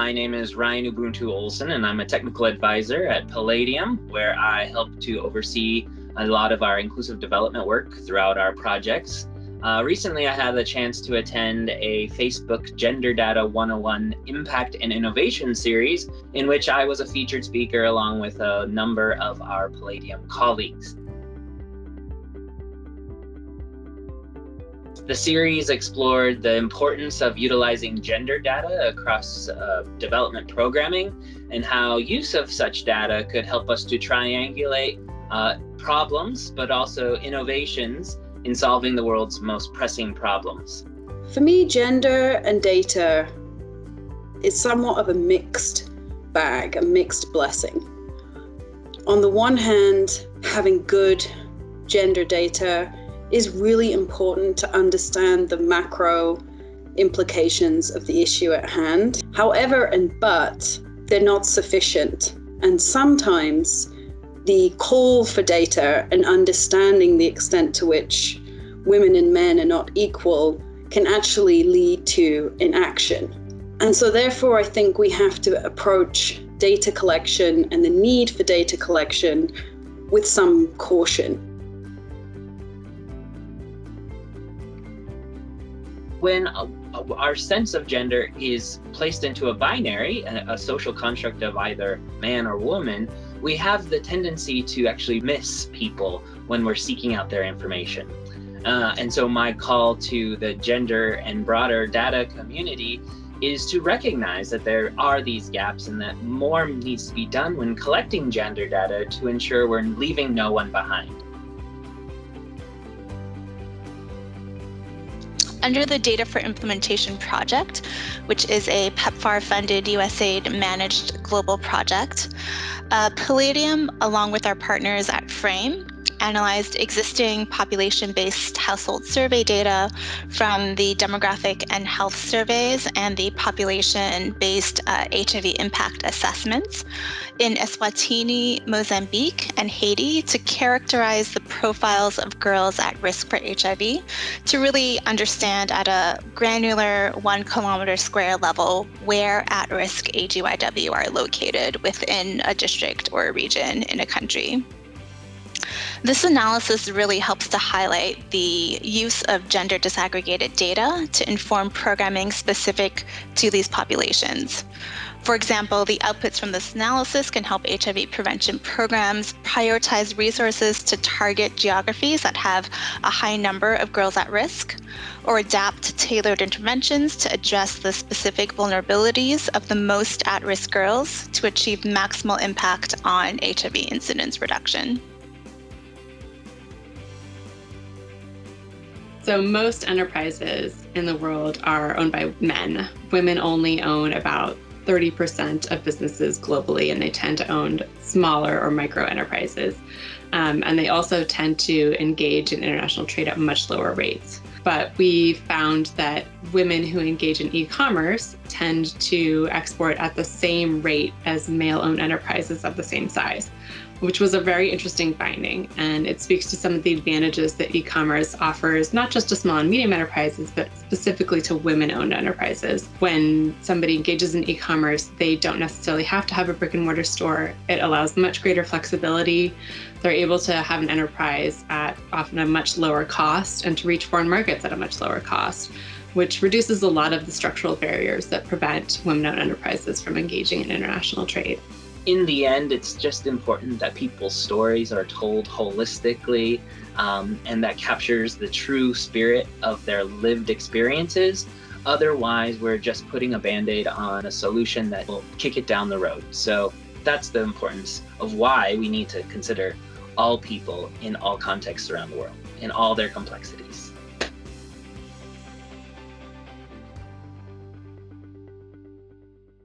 My name is Ryan Ubuntu Olson, and I'm a technical advisor at Palladium, where I help to oversee a lot of our inclusive development work throughout our projects. Recently, I had the chance to attend a Facebook Gender Data 101 Impact and Innovation series, in which I was a featured speaker along with a number of our Palladium colleagues. The series explored the importance of utilizing gender data across development programming and how use of such data could help us to triangulate problems, but also innovations in solving the world's most pressing problems. For me, gender and data is somewhat of a mixed bag, a mixed blessing. On the one hand, having good gender data is really important to understand the macro implications of the issue at hand. However, but they're not sufficient. And sometimes the call for data and understanding the extent to which women and men are not equal can actually lead to inaction. And so therefore, I think we have to approach data collection and the need for data collection with some caution. When our sense of gender is placed into a binary, a social construct of either man or woman, we have the tendency to actually miss people when we're seeking out their information. And so my call to the gender and broader data community is to recognize that there are these gaps and that more needs to be done when collecting gender data to ensure we're leaving no one behind. Under the Data for Implementation project, which is a PEPFAR-funded USAID-managed global project, Palladium, along with our partners at Frame, analyzed existing population-based household survey data from the demographic and health surveys and the population-based HIV impact assessments in Eswatini, Mozambique, and Haiti to characterize the profiles of girls at risk for HIV, to really understand at a granular 1 kilometer square level where at-risk AGYW are located within a district or a region in a country. This analysis really helps to highlight the use of gender disaggregated data to inform programming specific to these populations. For example, the outputs from this analysis can help HIV prevention programs prioritize resources to target geographies that have a high number of girls at risk, or adapt tailored interventions to address the specific vulnerabilities of the most at-risk girls to achieve maximal impact on HIV incidence reduction. So most enterprises in the world are owned by men. Women only own about 30% of businesses globally, and they tend to own smaller or micro enterprises. And they also tend to engage in international trade at much lower rates. But we found that women who engage in e-commerce tend to export at the same rate as male-owned enterprises of the same size, which was a very interesting finding. And it speaks to some of the advantages that e-commerce offers, not just to small and medium enterprises, but specifically to women-owned enterprises. When somebody engages in e-commerce, they don't necessarily have to have a brick and mortar store. It allows much greater flexibility. They're able to have an enterprise at often a much lower cost and to reach foreign markets at a much lower cost, which reduces a lot of the structural barriers that prevent women-owned enterprises from engaging in international trade. In the end, it's just important that people's stories are told holistically, and that captures the true spirit of their lived experiences. Otherwise, we're just putting a Band-Aid on a solution that will kick it down the road. So that's the importance of why we need to consider all people in all contexts around the world, in all their complexities.